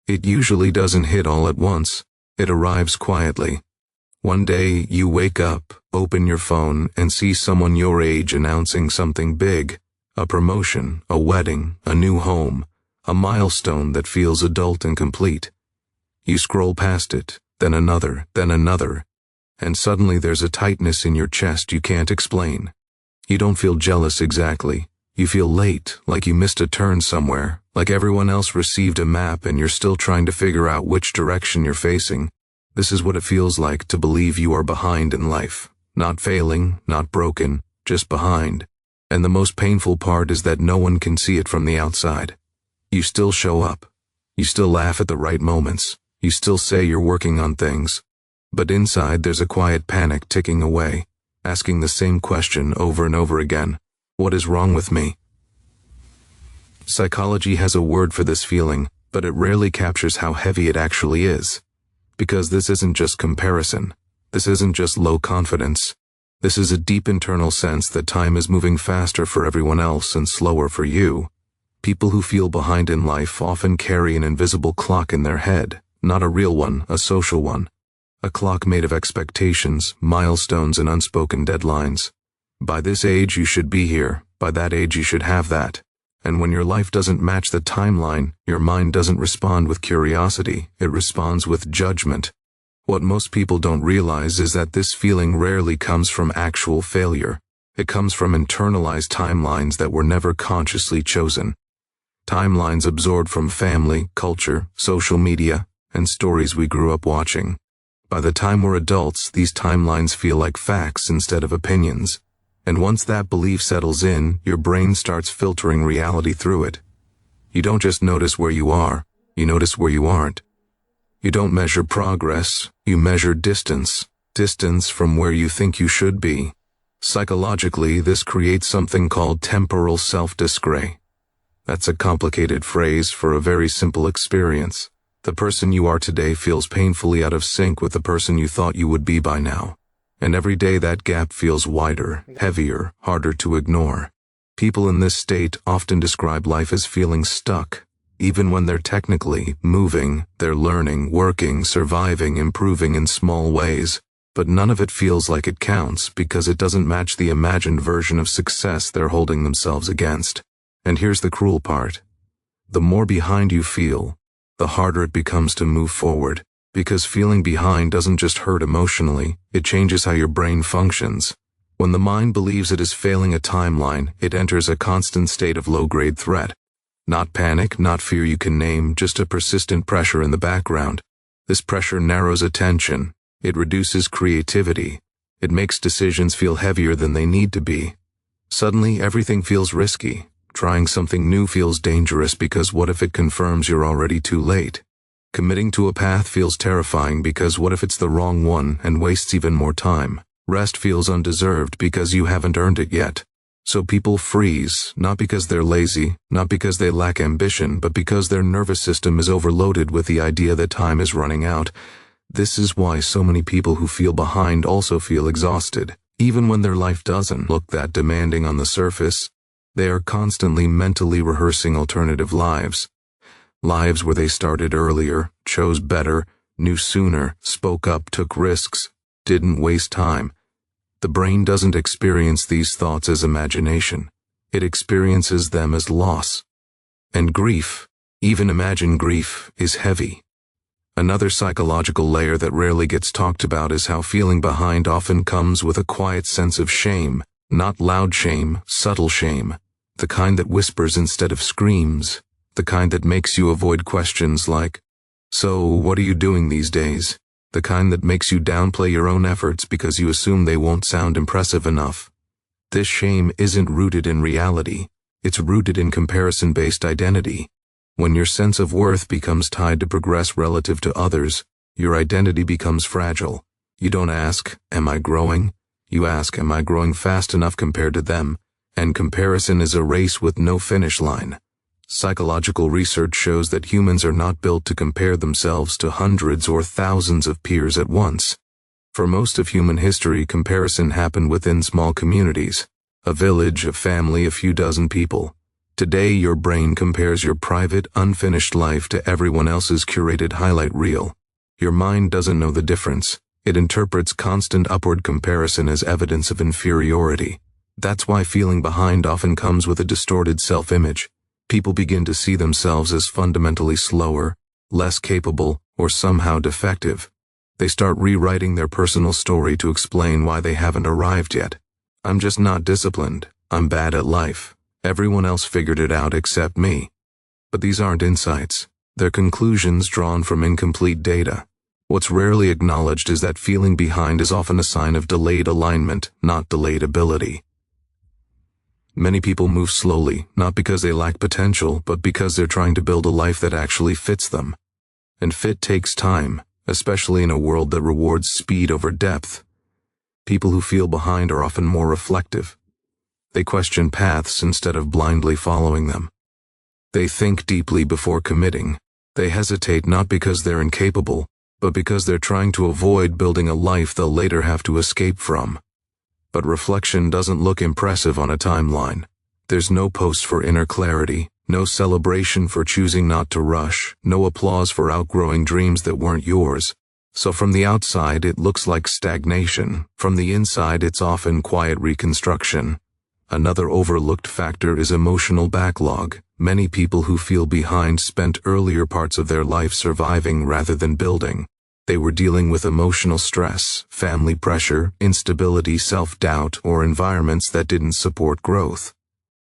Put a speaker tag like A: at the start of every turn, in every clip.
A: It usually doesn't hit all at once. It arrives quietly. One day you wake up, open your phone, and see someone your age announcing something big. A promotion, a wedding, a new home, a milestone that feels adult and complete. You scroll past it, then another, and suddenly there's a tightness in your chest you can't explain. You don't feel jealous exactly. You feel late, like you missed a turn somewhere, like everyone else received a map and you're still trying to figure out which direction you're facing. This is what it feels like to believe you are behind in life. Not failing, not broken, just behind. And the most painful part is that no one can see it from the outside. You still show up. You still laugh at the right moments. You still say you're working on things. But inside there's a quiet panic ticking away, asking the same question over and over again. What is wrong with me? Psychology has a word for this feeling, but it rarely captures how heavy it actually is. Because this isn't just comparison. This isn't just low confidence. This is a deep internal sense that time is moving faster for everyone else and slower for you. People who feel behind in life often carry an invisible clock in their head, not a real one, a social one. A clock made of expectations, milestones, and unspoken deadlines. By this age you should be here, by that age you should have that. And when your life doesn't match the timeline, your mind doesn't respond with curiosity, it responds with judgment. What most people don't realize is that this feeling rarely comes from actual failure. It comes from internalized timelines that were never consciously chosen. Timelines absorbed from family, culture, social media, and stories we grew up watching. By the time we're adults, these timelines feel like facts instead of opinions. And once that belief settles in, your brain starts filtering reality through it. You don't just notice where you are, you notice where you aren't. You don't measure progress, you measure distance. Distance from where you think you should be. Psychologically, this creates something called temporal self-disgray. That's a complicated phrase for a very simple experience. The person you are today feels painfully out of sync with the person you thought you would be by now. And every day that gap feels wider, heavier, harder to ignore. People in this state often describe life as feeling stuck. Even when they're technically moving, they're learning, working, surviving, improving in small ways. But none of it feels like it counts because it doesn't match the imagined version of success they're holding themselves against. And here's the cruel part. The more behind you feel, the harder it becomes to move forward. Because feeling behind doesn't just hurt emotionally, it changes how your brain functions. When the mind believes it is failing a timeline, it enters a constant state of low-grade threat. Not panic, not fear you can name, just a persistent pressure in the background. This pressure narrows attention. It reduces creativity. It makes decisions feel heavier than they need to be. Suddenly, everything feels risky. Trying something new feels dangerous because what if it confirms you're already too late? Committing to a path feels terrifying because what if it's the wrong one and wastes even more time? Rest feels undeserved because you haven't earned it yet. So people freeze, not because they're lazy, not because they lack ambition, but because their nervous system is overloaded with the idea that time is running out. This is why so many people who feel behind also feel exhausted. Even when their life doesn't look that demanding on the surface, they are constantly mentally rehearsing alternative lives. Lives where they started earlier, chose better, knew sooner, spoke up, took risks, didn't waste time. The brain doesn't experience these thoughts as imagination. It experiences them as loss. And grief, even imagined grief, is heavy. Another psychological layer that rarely gets talked about is how feeling behind often comes with a quiet sense of shame. Not loud shame, subtle shame. The kind that whispers instead of screams. The kind that makes you avoid questions like, "So, what are you doing these days?" The kind that makes you downplay your own efforts because you assume they won't sound impressive enough. This shame isn't rooted in reality. It's rooted in comparison-based identity. When your sense of worth becomes tied to progress relative to others, your identity becomes fragile. You don't ask, "Am I growing?" You ask, "Am I growing fast enough compared to them?" And comparison is a race with no finish line. Psychological research shows that humans are not built to compare themselves to hundreds or thousands of peers at once. For most of human history, comparison happened within small communities. A village, a family, a few dozen people. Today, your brain compares your private, unfinished life to everyone else's curated highlight reel. Your mind doesn't know the difference. It interprets constant upward comparison as evidence of inferiority. That's why feeling behind often comes with a distorted self-image. People begin to see themselves as fundamentally slower, less capable, or somehow defective. They start rewriting their personal story to explain why they haven't arrived yet. I'm just not disciplined. I'm bad at life. Everyone else figured it out except me. But these aren't insights. They're conclusions drawn from incomplete data. What's rarely acknowledged is that feeling behind is often a sign of delayed alignment, not delayed ability. Many people move slowly, not because they lack potential, but because they're trying to build a life that actually fits them. And fit takes time, especially in a world that rewards speed over depth. People who feel behind are often more reflective. They question paths instead of blindly following them. They think deeply before committing. They hesitate not because they're incapable, but because they're trying to avoid building a life they'll later have to escape from. But reflection doesn't look impressive on a timeline. There's no post for inner clarity, no celebration for choosing not to rush, no applause for outgrowing dreams that weren't yours. So from the outside it looks like stagnation. From the inside it's often quiet reconstruction. Another overlooked factor is emotional backlog. Many people who feel behind spent earlier parts of their life surviving rather than building. They were dealing with emotional stress, family pressure, instability, self-doubt, or environments that didn't support growth.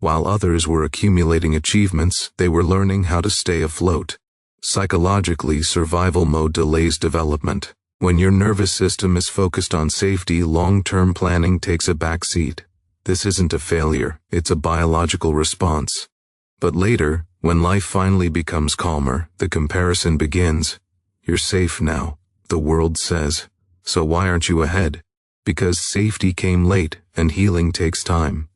A: While others were accumulating achievements, they were learning how to stay afloat. Psychologically, survival mode delays development. When your nervous system is focused on safety, long-term planning takes a backseat. This isn't a failure, it's a biological response. But later, when life finally becomes calmer, the comparison begins. You're safe now, the world says. So why aren't you ahead? Because safety came late, and healing takes time.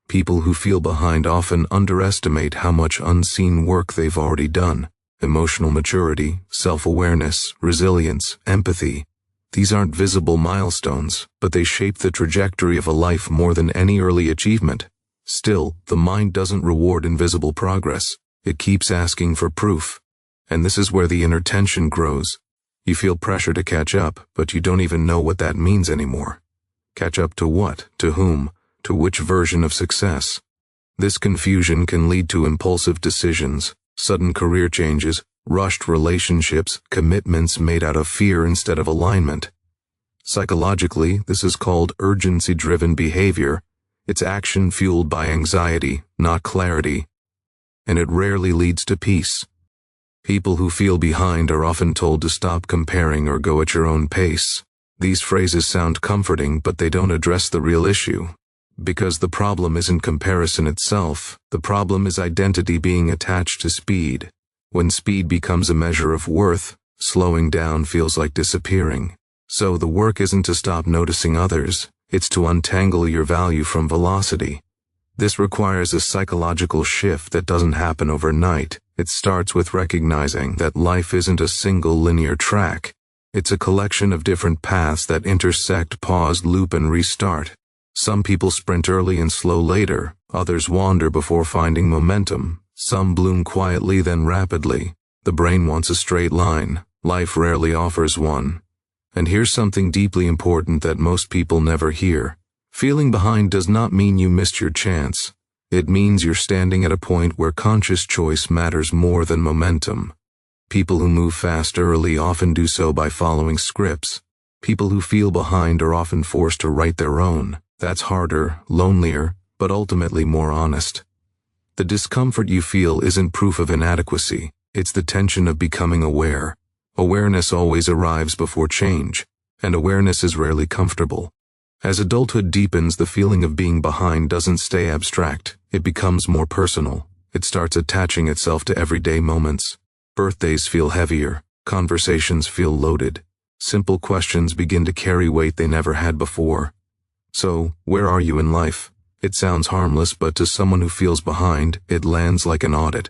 A: People who feel behind often underestimate how much unseen work they've already done. Emotional maturity, self-awareness, resilience, empathy. These aren't visible milestones, but they shape the trajectory of a life more than any early achievement. Still, the mind doesn't reward invisible progress. It keeps asking for proof. And this is where the inner tension grows. You feel pressure to catch up, but you don't even know what that means anymore. Catch up to what? To whom? To which version of success? This confusion can lead to impulsive decisions, sudden career changes, rushed relationships, commitments made out of fear instead of alignment. Psychologically, this is called urgency-driven behavior. It's action fueled by anxiety, not clarity. And it rarely leads to peace. People who feel behind are often told to stop comparing or go at your own pace. These phrases sound comforting, but they don't address the real issue. Because the problem isn't comparison itself, the problem is identity being attached to speed. When speed becomes a measure of worth, slowing down feels like disappearing. So the work isn't to stop noticing others, it's to untangle your value from velocity. This requires a psychological shift that doesn't happen overnight. It starts with recognizing that life isn't a single linear track. It's a collection of different paths that intersect, pause, loop, and restart. Some people sprint early and slow later. Others wander before finding momentum. Some bloom quietly then rapidly. The brain wants a straight line. Life rarely offers one. And here's something deeply important that most people never hear. Feeling behind does not mean you missed your chance. It means you're standing at a point where conscious choice matters more than momentum. People who move fast early often do so by following scripts. People who feel behind are often forced to write their own. That's harder, lonelier, but ultimately more honest. The discomfort you feel isn't proof of inadequacy. It's the tension of becoming aware. Awareness always arrives before change, and awareness is rarely comfortable. As adulthood deepens, the feeling of being behind doesn't stay abstract. It becomes more personal. It starts attaching itself to everyday moments. Birthdays feel heavier. Conversations feel loaded. Simple questions begin to carry weight they never had before. So, where are you in life? It sounds harmless, but to someone who feels behind, it lands like an audit.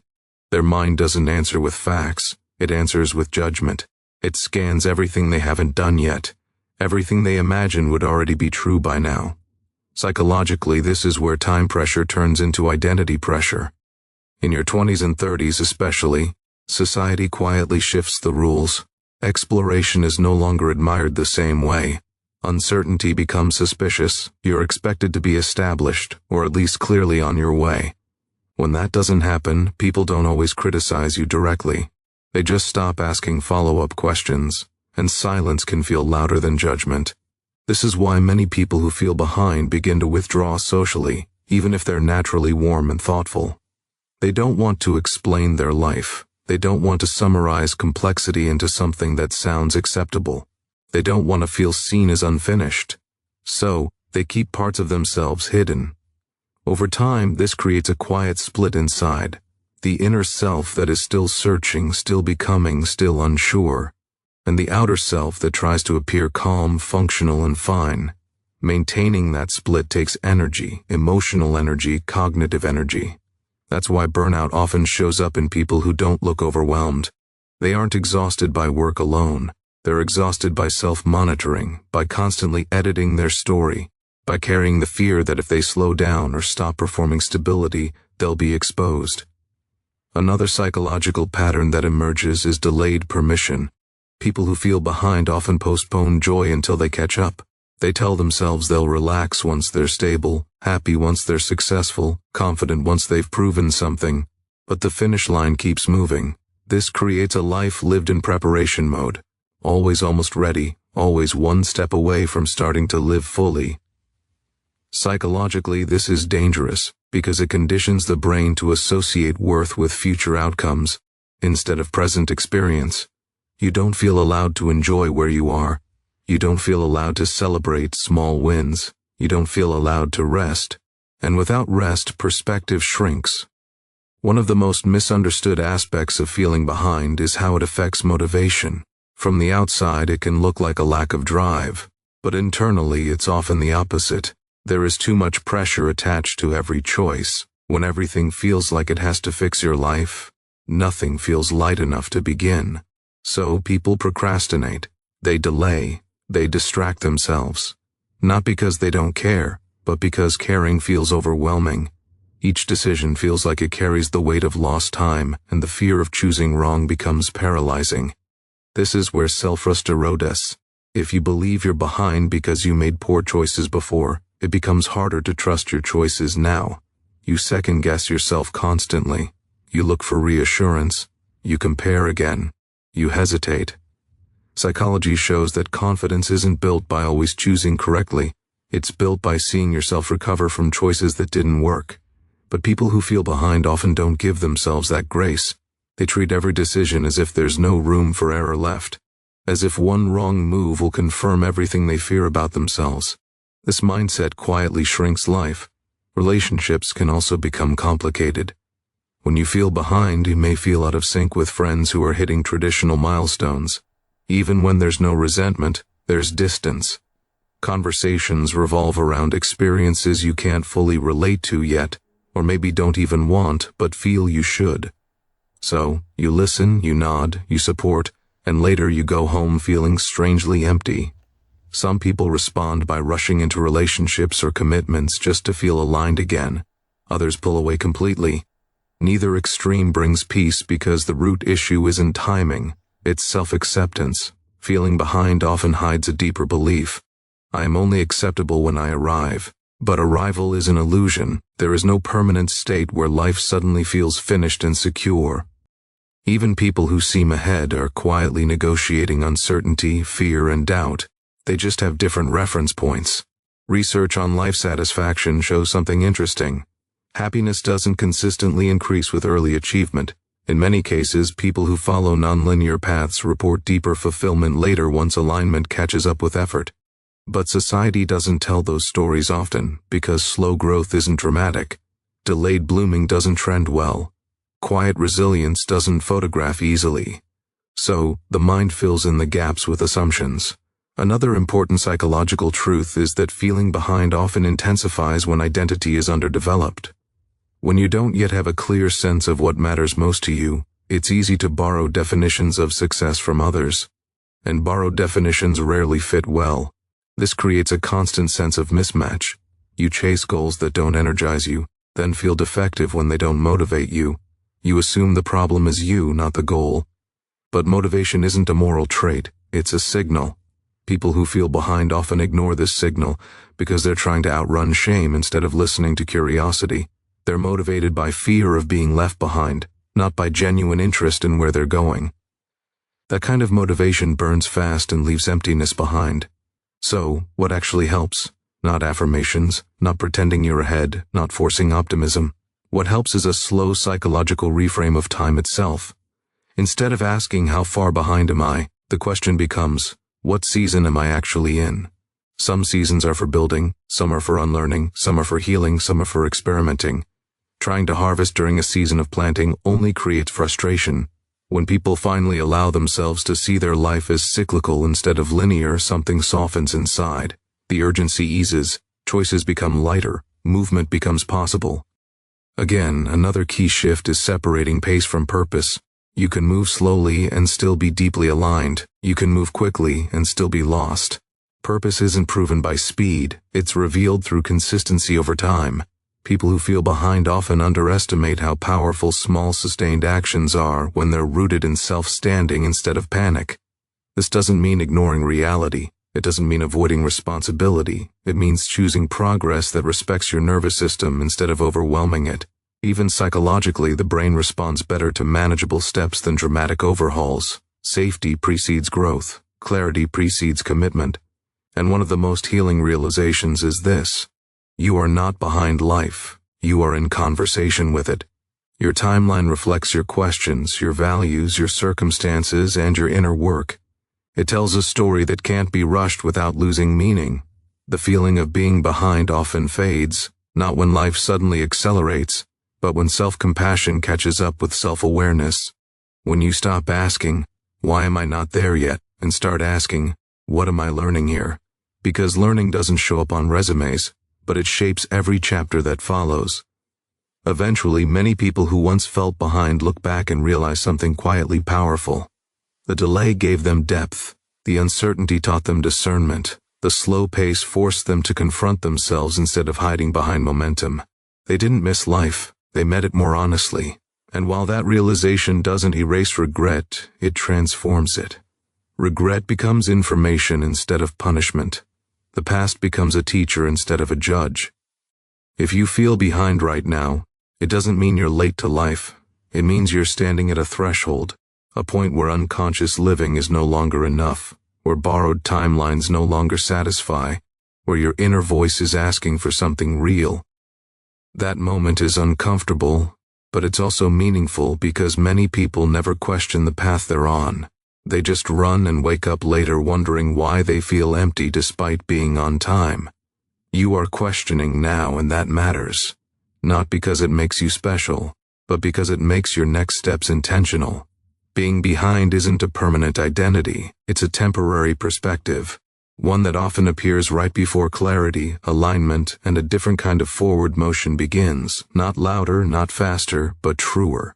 A: Their mind doesn't answer with facts. It answers with judgment. It scans everything they haven't done yet. Everything they imagine would already be true by now. Psychologically, this is where time pressure turns into identity pressure. In your 20s and 30s especially, society quietly shifts the rules. Exploration is no longer admired the same way. Uncertainty becomes suspicious. You're expected to be established, or at least clearly on your way. When that doesn't happen, people don't always criticize you directly. They just stop asking follow-up questions, and silence can feel louder than judgment. This is why many people who feel behind begin to withdraw socially, even if they're naturally warm and thoughtful. They don't want to explain their life. They don't want to summarize complexity into something that sounds acceptable. They don't want to feel seen as unfinished. So, they keep parts of themselves hidden. Over time, this creates a quiet split inside. The inner self that is still searching, still becoming, still unsure. And the outer self that tries to appear calm, functional, and fine. Maintaining that split takes energy, emotional energy, cognitive energy. That's why burnout often shows up in people who don't look overwhelmed. They aren't exhausted by work alone. They're exhausted by self-monitoring, by constantly editing their story, by carrying the fear that if they slow down or stop performing stability, they'll be exposed. Another psychological pattern that emerges is delayed permission. People who feel behind often postpone joy until they catch up. They tell themselves they'll relax once they're stable, happy once they're successful, confident once they've proven something. But the finish line keeps moving. This creates a life lived in preparation mode. Always almost ready, always one step away from starting to live fully. Psychologically, this is dangerous because it conditions the brain to associate worth with future outcomes instead of present experience. You don't feel allowed to enjoy where you are. You don't feel allowed to celebrate small wins. You don't feel allowed to rest. And without rest, perspective shrinks. One of the most misunderstood aspects of feeling behind is how it affects motivation. From the outside, it can look like a lack of drive, but internally, it's often the opposite. There is too much pressure attached to every choice. When everything feels like it has to fix your life, nothing feels light enough to begin. So people procrastinate. They delay. They distract themselves. Not because they don't care, but because caring feels overwhelming. Each decision feels like it carries the weight of lost time, and the fear of choosing wrong becomes paralyzing. This is where self-trust erodes. If you believe you're behind because you made poor choices before, it becomes harder to trust your choices now. You second-guess yourself constantly. You look for reassurance. You compare again. You hesitate. Psychology shows that confidence isn't built by always choosing correctly. It's built by seeing yourself recover from choices that didn't work. But people who feel behind often don't give themselves that grace. They treat every decision as if there's no room for error left. As if one wrong move will confirm everything they fear about themselves. This mindset quietly shrinks life. Relationships can also become complicated. When you feel behind, you may feel out of sync with friends who are hitting traditional milestones. Even when there's no resentment, there's distance. Conversations revolve around experiences you can't fully relate to yet, or maybe don't even want, but feel you should. So, you listen, you nod, you support, and later you go home feeling strangely empty. Some people respond by rushing into relationships or commitments just to feel aligned again. Others pull away completely. Neither extreme brings peace because the root issue isn't timing, it's self-acceptance. Feeling behind often hides a deeper belief. I am only acceptable when I arrive. But arrival is an illusion. There is no permanent state where life suddenly feels finished and secure. Even people who seem ahead are quietly negotiating uncertainty, fear, and doubt. They just have different reference points. Research on life satisfaction shows something interesting. Happiness doesn't consistently increase with early achievement. In many cases, people who follow nonlinear paths report deeper fulfillment later once alignment catches up with effort. But society doesn't tell those stories often, because slow growth isn't dramatic. Delayed blooming doesn't trend well. Quiet resilience doesn't photograph easily. So, the mind fills in the gaps with assumptions. Another important psychological truth is that feeling behind often intensifies when identity is underdeveloped. When you don't yet have a clear sense of what matters most to you, it's easy to borrow definitions of success from others. And borrowed definitions rarely fit well. This creates a constant sense of mismatch. You chase goals that don't energize you, then feel defective when they don't motivate you. You assume the problem is you, not the goal. But motivation isn't a moral trait, it's a signal. People who feel behind often ignore this signal because they're trying to outrun shame instead of listening to curiosity. They're motivated by fear of being left behind, not by genuine interest in where they're going. That kind of motivation burns fast and leaves emptiness behind. So, what actually helps? Not affirmations, not pretending you're ahead, not forcing optimism. What helps is a slow psychological reframe of time itself. Instead of asking how far behind am I, the question becomes, what season am I actually in? Some seasons are for building, some are for unlearning, some are for healing, some are for experimenting. Trying to harvest during a season of planting only creates frustration. When people finally allow themselves to see their life as cyclical instead of linear, something softens inside. The urgency eases, choices become lighter, movement becomes possible. Again, another key shift is separating pace from purpose. You can move slowly and still be deeply aligned. You can move quickly and still be lost. Purpose isn't proven by speed, it's revealed through consistency over time. People who feel behind often underestimate how powerful small sustained actions are when they're rooted in self-standing instead of panic. This doesn't mean ignoring reality. It doesn't mean avoiding responsibility. It means choosing progress that respects your nervous system instead of overwhelming it. Even psychologically, the brain responds better to manageable steps than dramatic overhauls. Safety precedes growth. Clarity precedes commitment. And one of the most healing realizations is this. You are not behind life. You are in conversation with it. Your timeline reflects your questions, your values, your circumstances, and your inner work. It tells a story that can't be rushed without losing meaning. The feeling of being behind often fades, not when life suddenly accelerates, but when self-compassion catches up with self-awareness. When you stop asking, why am I not there yet, and start asking, what am I learning here? Because learning doesn't show up on resumes, but it shapes every chapter that follows. Eventually, many people who once felt behind look back and realize something quietly powerful. The delay gave them depth. The uncertainty taught them discernment. The slow pace forced them to confront themselves instead of hiding behind momentum. They didn't miss life. They met it more honestly. And while that realization doesn't erase regret, it transforms it. Regret becomes information instead of punishment. The past becomes a teacher instead of a judge. If you feel behind right now, it doesn't mean you're late to life. It means you're standing at a threshold. A point where unconscious living is no longer enough, where borrowed timelines no longer satisfy, where your inner voice is asking for something real. That moment is uncomfortable, but it's also meaningful because many people never question the path they're on. They just run and wake up later wondering why they feel empty despite being on time. You are questioning now, and that matters. Not because it makes you special, but because it makes your next steps intentional. Being behind isn't a permanent identity, it's a temporary perspective, one that often appears right before clarity, alignment, and a different kind of forward motion begins, not louder, not faster, but truer.